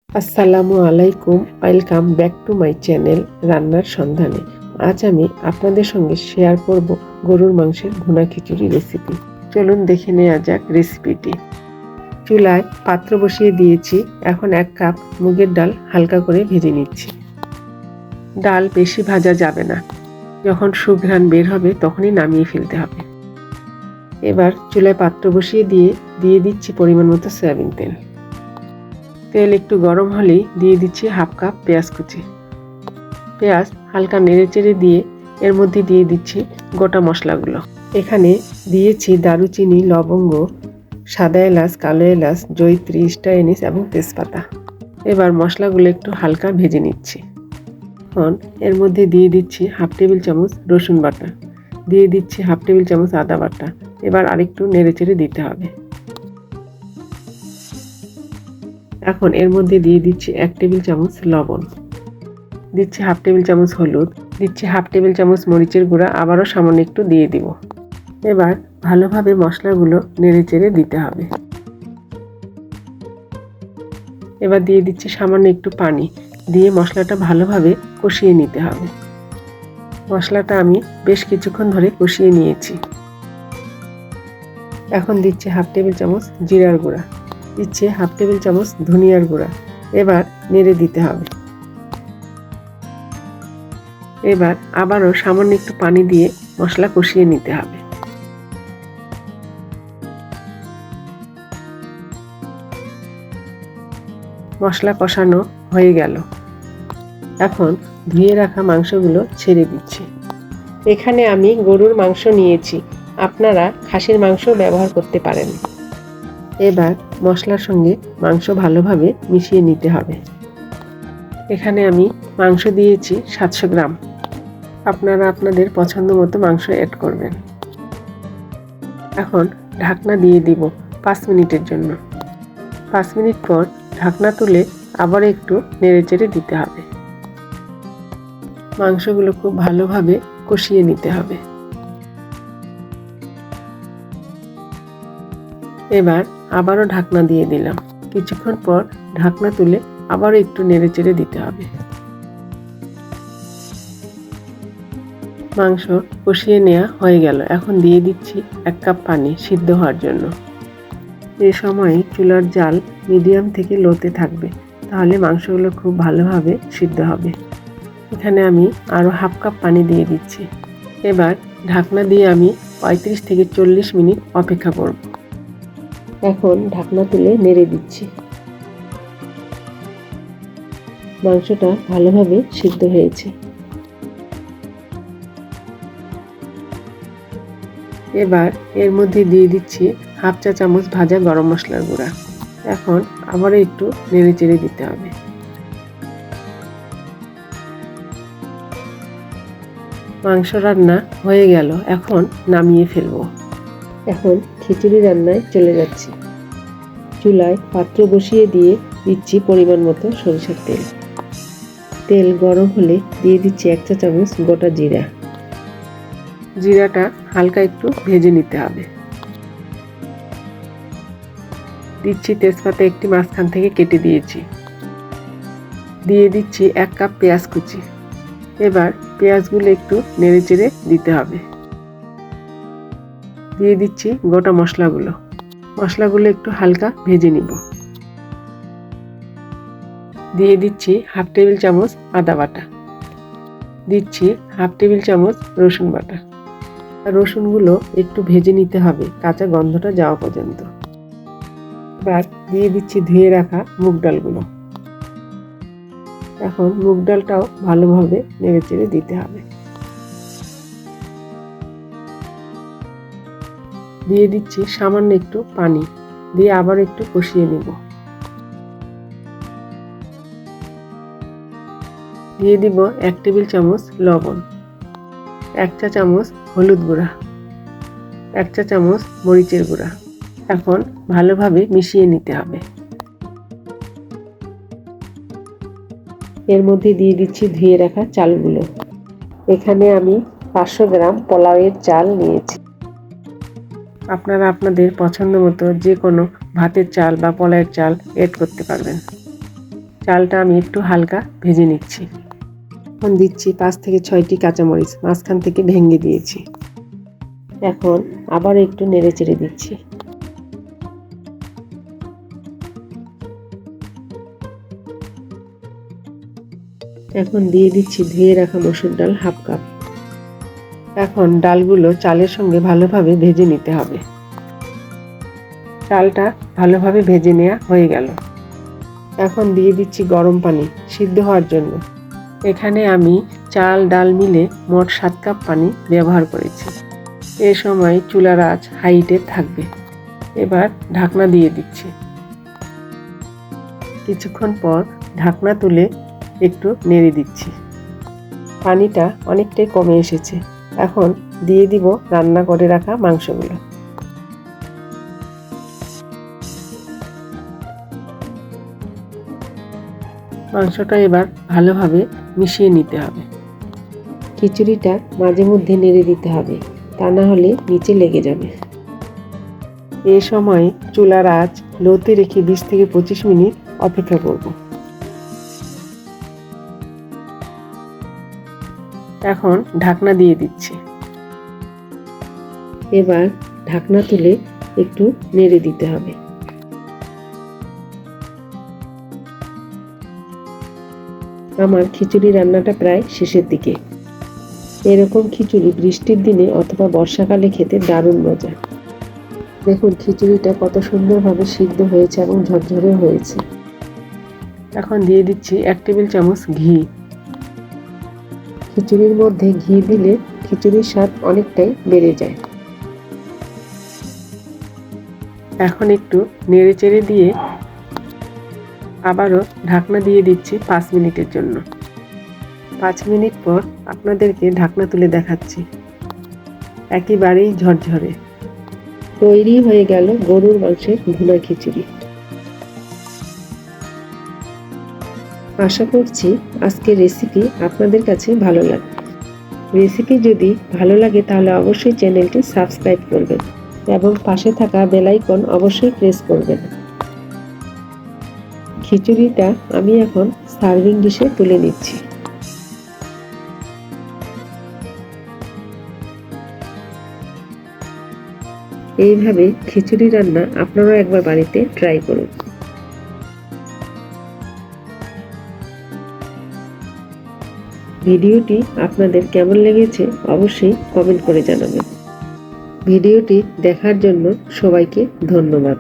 আসসালামু আলাইকুম, welcome back to my channel রান্নার সন্ধানে। আজ আমি আপনাদের সঙ্গে শেয়ার করব গরুর মাংসের ভুনা খিচুড়ি রেসিপি। চলুন দেখে নেওয়া যাক রেসিপিটি। চুলায় পাত্র বসিয়ে দিয়েছি। এখন 1 কাপ মুগের ডাল হালকা করে ভেজে নিচ্ছি। ডাল বেশি ভাজা যাবে না, যখন সুঘ্রাণ বের হবে তখনই নামিয়ে ফেলতে হবে। এবার চুলায় পাত্র বসিয়ে দিয়ে দিচ্ছি পরিমাণ মতো সয়াবিন তেল। তেল একটু গরম হলেই দিয়ে দিচ্ছি 1/2 কাপ পেঁয়াজ কুচি। পেঁয়াজ হালকা নেড়েচেড়ে দিয়ে এর মধ্যে দিয়ে দিচ্ছি গোটা মশলাগুলো। এখানে দিয়েছি দারুচিনি, লবঙ্গ, সাদা এলাচ, কালো এলাচ, জয়িত্রী, স্টার এনিস এবং তেজপাতা। এবার মশলাগুলো একটু হালকা ভেজে নিচ্ছি। এখন এর মধ্যে দিয়ে দিচ্ছি 1/2 টেবিল চামচ রসুন বাটা, দিয়ে দিচ্ছি 1/2 টেবিল চামচ আদা বাটা। এবার আরেকটু নেড়েচেড়ে দিতে হবে। এখন এর মধ্যে দিয়ে দিচ্ছি 1 টেবিল চামচ লবণ, দিচ্ছি 1/2 টেবিল চামচ হলুদ, দিচ্ছি 1/2 টেবিল চামচ মরিচের গুঁড়া, আবারও সামান্য একটু দিয়ে দিব। এবার ভালোভাবে মশলাগুলো নেড়েচেড়ে দিতে হবে। এবার দিয়ে দিচ্ছি সামান্য একটু পানি, দিয়ে মশলাটা ভালোভাবে কষিয়ে নিতে হবে। মশলাটা আমি বেশ কিছুক্ষণ ধরে কষিয়ে নিয়েছি। এখন দিচ্ছি 1/2 টেবিল চামচ জিরার গুঁড়া, দিচ্ছি 1/2 টেবিল চামচ ধনিয়ার গুঁড়া। এবার নেড়ে দিতে হবে। এবার আবারও সামান্য একটু পানি দিয়ে মশলা কষিয়ে নিতে হবে। মশলা কষানো হয়ে গেল। এখন ধুয়ে রাখা মাংসগুলো ছেড়ে দিচ্ছি। এখানে আমি গরুর মাংস নিয়েছি, আপনারা খাসির মাংস ব্যবহার করতে পারেন। এবার মশলার সঙ্গে মাংস ভালোভাবে মিশিয়ে নিতে হবে। এখানে আমি মাংস দিয়েছি 700 গ্রাম। আপনারা আপনাদের পছন্দ মতো মাংস অ্যাড করবেন। এখন ঢাকনা দিয়ে দিব 5 মিনিটের জন্য। 5 মিনিট পর ঢাকনা তুলে আবার একটু নেড়েচেড়ে দিতে হবে। মাংসগুলো খুব ভালোভাবে কষিয়ে নিতে হবে। এবার আবারও ঢাকনা দিয়ে দিলাম। কিছুক্ষণ পর ঢাকনা তুলে আবারও একটু নেড়েচেড়ে দিতে হবে। মাংস কষিয়ে নেওয়া হয়ে গেল। এখন দিয়ে দিচ্ছি 1 কাপ পানি সিদ্ধ হওয়ার জন্য। এই সময় চুলার জাল মিডিয়াম থেকে লোতে থাকবে, তাহলে মাংসগুলো খুব ভালোভাবে সিদ্ধ হবে। এখানে আমি আরও 1/2 কাপ পানি দিয়ে দিচ্ছি। এবার ঢাকনা দিয়ে আমি 35 থেকে 40 মিনিট অপেক্ষা করব। এখন ঢাকনা তুলে নেড়ে দিচ্ছি। মাংসটা ভালোভাবে সিদ্ধ হয়েছে। এবার এর মধ্যে দিয়ে দিচ্ছি 1/2 চা চামচ ভাজা গরম মশলার গুঁড়া। এখন আবারও একটু নেড়েচেড়ে দিতে হবে। মাংস রান্না হয়ে গেল। এখন নামিয়ে ফেলবো। এখন খিচুড়ি রান্নায় চলে যাচ্ছি। চুলায় পাত্র বসিয়ে দিয়ে দিচ্ছি পরিমাণ মতো সরিষার তেল। তেল গরম হলে দিয়ে দিচ্ছি 1 চা চামচ গোটা জিরা। জিরাটা হালকা একটু ভেজে নিতে হবে। দিচ্ছি তেজপাতা একটি মাঝখান থেকে কেটে দিয়েছি। দিয়ে দিচ্ছি 1 কাপ পেঁয়াজ কুচি। এবার পেঁয়াজগুলো একটু নেড়েচেড়ে দিতে হবে। দিয়ে দিচ্ছি গোটা মশলাগুলো। মশলাগুলো একটু হালকা ভেজে নিব। দিয়ে দিচ্ছি 1/2 টেবিল চামচ আদা বাটা, দিচ্ছি 1/2 টেবিল চামচ রসুন বাটা। রসুনগুলো একটু ভেজে নিতে হবে কাঁচা গন্ধটা যাওয়া পর্যন্ত। এবার দিয়ে দিচ্ছি ধুয়ে রাখা মুগ ডালগুলো। এখন মুগ ডালটাও ভালোভাবে নেড়েচেড়ে দিতে হবে। দিয়ে দিচ্ছি সামান্য একটু পানি, দিয়ে আবার একটু কষিয়ে নিব। দিয়ে দিব 1 টেবিল চামচ লবণ, 1 চা চামচ হলুদ গুঁড়া, 1 চা চামচ মরিচের গুঁড়া। এখন ভালোভাবে মিশিয়ে নিতে হবে। এর মধ্যে দিয়ে দিচ্ছি ধুয়ে রাখা চালগুলো। এখানে আমি 500 গ্রাম পোলাওয়ের চাল নিয়েছি। আপনারা আপনাদের পছন্দ মতো যে কোনো ভাতের চাল বা পোলাওয়ের চাল অ্যাড করতে পারবেন। চালটা আমি একটু হালকা ভেজে নিচ্ছি। এখন দিচ্ছি 5 থেকে 6টি কাঁচামরিচ, মাঝখান থেকে ভেঙে দিয়েছি। এখন আবার একটু নেড়ে চেড়ে দিচ্ছি। এখন দিয়ে দিচ্ছি ধুয়ে রাখা মসুর ডাল হাফ কাপ। এখন ডালগুলো চালের সঙ্গে ভালোভাবে ভেজে নিতে হবে। চালটা ভালোভাবে ভেজে নেওয়া হয়ে গেল। এখন দিয়ে দিচ্ছি গরম পানি সিদ্ধ হওয়ার জন্য। এখানে আমি চাল ডাল মিলে মোট 7 কাপ পানি ব্যবহার করেছি। এ সময় চুলার আঁচ হাইটে থাকবে। এবার ঢাকনা দিয়ে দিচ্ছি। কিছুক্ষণ পর ঢাকনা তুলে একটু নেড়ে দিচ্ছি। পানিটা অনেকটাই কমে এসেছে। এখন দিয়ে দিব রান্না করে রাখা মাংসগুলো। মাংসটা এবার ভালোভাবে মিশিয়ে নিতে হবে। খিচুড়িটা মাঝে মধ্যে নেড়ে দিতে হবে, তা না হলে নিচে লেগে যাবে। এই সময় চুলার আঁচ লোতে রেখে 20 থেকে 25 মিনিট অপেক্ষা করব। এখন ঢাকনা দিয়ে দিচ্ছি। এবার ঢাকনা তুলে একটু নেড়ে দিতে হবে। আমার খিচুড়ি রান্নাটা প্রায় শেষের দিকে। এরকম খিচুড়ি বৃষ্টির দিনে অথবা বর্ষাকালে খেতে দারুণ মজা। দেখুন খিচুড়িটা কত সুন্দরভাবে সিদ্ধ হয়েছে এবং ঝরঝরে হয়েছে। এখন দিয়ে দিচ্ছি 1 টেবিল চামচ ঘি। খিচুড়ির মধ্যে ঘি দিলে খিচুড়ির স্বাদ অনেকটাই বেড়ে যায়। এখন একটু নেড়ে চেড়ে দিয়ে আবারও ঢাকনা দিয়ে দিচ্ছি 5 মিনিটের জন্য। 5 মিনিট পর আপনাদেরকে ঢাকনা তুলে দেখাচ্ছি। একেবারেই ঝরঝরে তৈরি হয়ে গেল গরুর মাংসের ভুনা খিচুড়ি। আশা করছি আজকের রেসিপি আপনাদের কাছে ভালো লাগবে। রেসিপি যদি ভালো লাগে তাহলে অবশ্যই চ্যানেলটি সাবস্ক্রাইব করবেন এবং পাশে থাকা বেল আইকন অবশ্যই প্রেস করবেন। খিচুড়িটা আমি এখন সার্ভিং ডিশে তুলে নিচ্ছি। এইভাবে খিচুড়ি রান্না আপনারা একবার বাড়িতে ট্রাই করুন। ভিডিওটি আপনাদের কেমন লেগেছে অবশ্যই কমেন্ট করে জানাবেন। ভিডিওটি দেখার জন্য সবাইকে ধন্যবাদ।